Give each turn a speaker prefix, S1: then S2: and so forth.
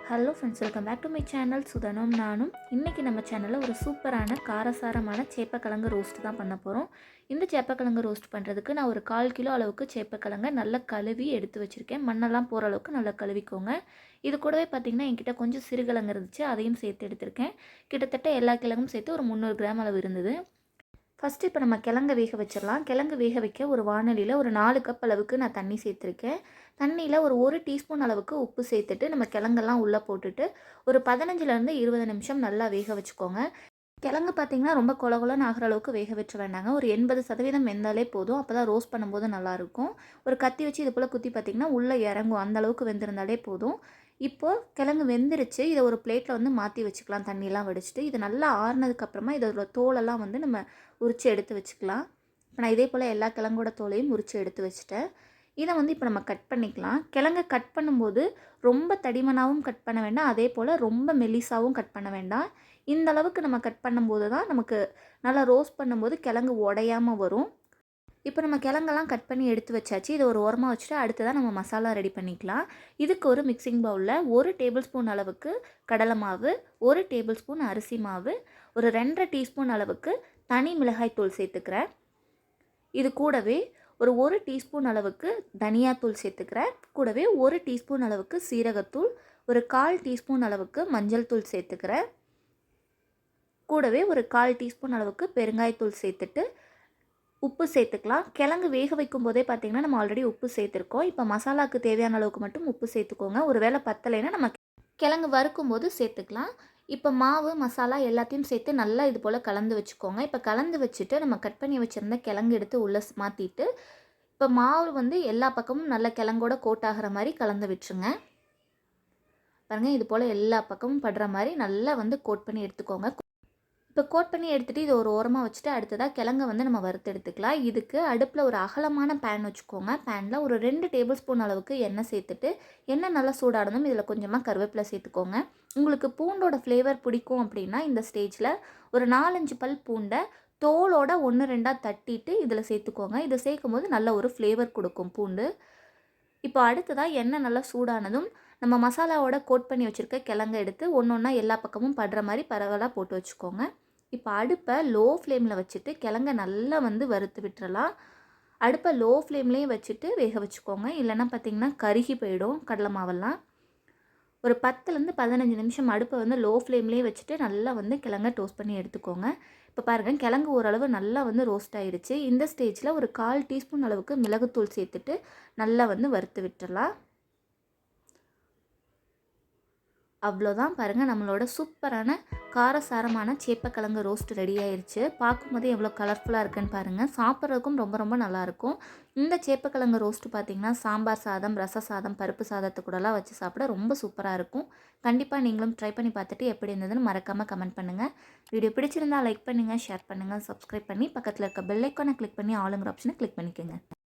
S1: Hello friends, welcome back to my channel சுதனும் நானும். இன்றைக்கி நம்ம சேனலில் ஒரு சூப்பரான காரசாரமான சேப்பக்கிழங்கு ரோஸ்ட் தான் பண்ண போகிறோம். இந்த சேப்பக்கிழங்கு ரோஸ்ட் பண்ணுறதுக்கு நான் ஒரு 1/4 கிலோ அளவுக்கு சேப்பக்கிழங்கை நல்லா கழுவி எடுத்து வச்சுருக்கேன். மண்ணெல்லாம் போகிற அளவுக்கு நல்லா கழுவிக்கோங்க. இது கூடவே பார்த்திங்கன்னா என்கிட்ட கொஞ்சம் சிறுகிழங்கு இருந்துச்சு, அதையும் சேர்த்து எடுத்திருக்கேன். கிட்டத்தட்ட எல்லா கிழங்கும் சேர்த்து ஒரு 300 கிராம் அளவு இருந்தது. ஃபஸ்ட்டு இப்போ நம்ம கிழங்க வேக வச்சிடலாம். கிழங்கு வேக வைக்க ஒரு வானலியில் ஒரு 4 கப் அளவுக்கு நான் தண்ணி சேர்த்துருக்கேன். தண்ணியில் ஒரு டீஸ்பூன் அளவுக்கு உப்பு சேர்த்துட்டு நம்ம கிழங்கெல்லாம் உள்ளே போட்டுட்டு ஒரு 15லேருந்து 20 நிமிஷம் நல்லா வேக வச்சுக்கோங்க. கிழங்கு பார்த்திங்கன்னா ரொம்ப கொலன்னு ஆகிற அளவுக்கு வேக வச்ச வேண்டாங்க. ஒரு 80% வெந்தாலே போதும். அப்போ தான் ரோஸ்ட் பண்ணும்போது நல்லாயிருக்கும். ஒரு கத்தி வச்சு இது போல் குத்தி பார்த்திங்கன்னா உள்ளே இறங்கும், அந்த அளவுக்கு வெந்திருந்தாலே போதும். இப்போது கிழங்கு வெந்துருச்சு. இதை ஒரு பிளேட்டில் வந்து மாற்றி வச்சுக்கலாம். தண்ணியெலாம் வடிச்சிட்டு இது நல்லா ஆறுனதுக்கப்புறமா இதோட தோலெல்லாம் வந்து நம்ம உரித்து எடுத்து வச்சுக்கலாம். இப்போ நான் இதே போல் எல்லா கிழங்கோட தோலையும் உரித்து எடுத்து வச்சுட்டேன். இதை வந்து இப்போ நம்ம கட் பண்ணிக்கலாம். கிழங்கை கட் பண்ணும்போது ரொம்ப தடிமனாகவும் கட் பண்ண வேண்டாம், அதே போல் ரொம்ப மெலிசாகவும் கட் பண்ண வேண்டாம். இந்த அளவுக்கு நம்ம கட் பண்ணும்போது தான் நமக்கு நல்லா ரோஸ்ட் பண்ணும்போது கிழங்கு உடையாமல் வரும். இப்போ நம்ம கிழங்கெல்லாம் கட் பண்ணி எடுத்து வச்சாச்சு. இதை ஒரு ஓரமாக வச்சுட்டு அடுத்ததான் நம்ம மசாலா ரெடி பண்ணிக்கலாம். இதுக்கு ஒரு மிக்சிங் பவுலில் 1 டேபிள் ஸ்பூன் அளவுக்கு கடலை மாவு, 1 டேபிள் ஸ்பூன் அரிசி மாவு, ஒரு 2.5 டீஸ்பூன் அளவுக்கு தனி மிளகாய் தூள் சேர்த்துக்கிறேன். இது கூடவே ஒரு டீஸ்பூன் அளவுக்கு தனியாத்தூள் சேர்த்துக்கிறேன். கூடவே 1 டீஸ்பூன் அளவுக்கு சீரகத்தூள், ஒரு 1/4 டீஸ்பூன் அளவுக்கு மஞ்சள் தூள் சேர்த்துக்கிறேன். கூடவே ஒரு 1/4 டீஸ்பூன் அளவுக்கு பெருங்காயத்தூள் சேர்த்துட்டு உப்பு சேர்த்துக்கலாம். கிழங்கு வேக வைக்கும் போதே பார்த்திங்கன்னா நம்ம ஆல்ரெடி உப்பு சேர்த்துருக்கோம். இப்போ மசாலாவுக்கு தேவையான அளவுக்கு மட்டும் உப்பு சேர்த்துக்கோங்க. ஒரு வேளை பத்தலைன்னா நம்ம கிழங்கு வறுக்கும் போது சேர்த்துக்கலாம். இப்போ மாவு மசாலா எல்லாத்தையும் சேர்த்து நல்லா இது போல் கலந்து வச்சுக்கோங்க. இப்போ கலந்து வச்சுட்டு நம்ம கட் பண்ணி வச்சுருந்த கிழங்கு எடுத்து உள்ளே மாற்றிட்டு இப்போ மாவு வந்து எல்லா பக்கமும் நல்ல கிழங்கோட கோட் ஆகிற மாதிரி கலந்து விட்டுருங்க. பாருங்கள், இது போல் எல்லா பக்கமும் படுற மாதிரி நல்லா வந்து கோட் பண்ணி எடுத்துக்கோங்க. இப்போ கோட் பண்ணி எடுத்துகிட்டு இதை ஒரு ஓரமாக வச்சுட்டு அடுத்ததாக கிழங்க வந்து நம்ம வறுத்து எடுத்துக்கலாம். இதுக்கு அடுப்பில் ஒரு அகலமான பேன் வச்சுக்கோங்க. பேனில் ஒரு 2 டேபிள் ஸ்பூன் அளவுக்கு எண்ணெய் சேர்த்துட்டு எண்ணெய் நல்லா சூடானதும் இதில் கொஞ்சமாக கருவேப்பிலை சேர்த்துக்கோங்க. உங்களுக்கு பூண்டோட ஃப்ளேவர் பிடிக்கும் அப்படின்னா இந்த ஸ்டேஜில் ஒரு 4-5 பல் பூண்டை தோலோட 1-2 தட்டிட்டு இதில் சேர்த்துக்கோங்க. இதை சேர்க்கும் போது நல்ல ஒரு ஃப்ளேவர் கொடுக்கும் பூண்டு. இப்போ அடுத்ததாக எண்ணெய் நல்லா சூடானதும் நம்ம மசாலாவோட கோட் பண்ணி வச்சுருக்க கிழங்க எடுத்து ஒன்றா எல்லா பக்கமும் படுற மாதிரி பரவலாக போட்டு வச்சுக்கோங்க. இப்போ அடுப்பை லோ ஃப்ளேமில் வச்சுட்டு கிழங்க நல்லா வந்து வறுத்து விட்டுறலாம். அடுப்பை லோ ஃப்ளேம்லேயும் வச்சுட்டு வேக வச்சுக்கோங்க, இல்லைன்னா பார்த்திங்கன்னா கருகி போயிடும் கடலை மாவெல்லாம். ஒரு 10லேருந்து 15 நிமிஷம் அடுப்பை வந்து லோ ஃப்ளேம்லேயே வச்சுட்டு நல்லா வந்து கிழங்க டோஸ்ட் பண்ணி எடுத்துக்கோங்க. இப்போ பாருங்கள், கிழங்கு ஓரளவு நல்லா வந்து ரோஸ்ட் ஆகிடுச்சு. இந்த ஸ்டேஜில் ஒரு 1/4 டீஸ்பூன் அளவுக்கு மிளகுத்தூள் சேர்த்துட்டு நல்லா வந்து வறுத்து விட்டுறலாம். அவ்வளோதான், பாருங்கள், நம்மளோட சூப்பரான காரசாரமான சேப்பக்கிழங்கு ரோஸ்ட் ரெடி ஆயிடுச்சு. பார்க்கும்போதே எவ்வளோ கலர்ஃபுல்லாக இருக்குன்னு பாருங்கள். சாப்பிட்றதுக்கும் ரொம்ப ரொம்ப நல்லாயிருக்கும். இந்த சேப்பக்கிழங்கு ரோஸ்ட்டு பார்த்திங்கன்னா சாம்பார் சாதம், ரச சாதம், பருப்பு சாதத்தை கூடலாம் வச்சு சாப்பிட ரொம்ப சூப்பராக இருக்கும். கண்டிப்பாக நீங்களும் ட்ரை பண்ணி பார்த்துட்டு எப்படி இருந்ததுன்னு மறக்காமல் கமெண்ட் பண்ணுங்கள். வீடியோ பிடிச்சிருந்தால் லைக் பண்ணுங்கள், ஷேர் பண்ணுங்கள், சப்ஸ்கிரைப் பண்ணி பக்கத்தில் இருக்க பெல் ஐக்கானை கிளிக் பண்ணி ஆளுங்கிற ஆப்ஷனை கிளிக் பண்ணிக்கோங்க.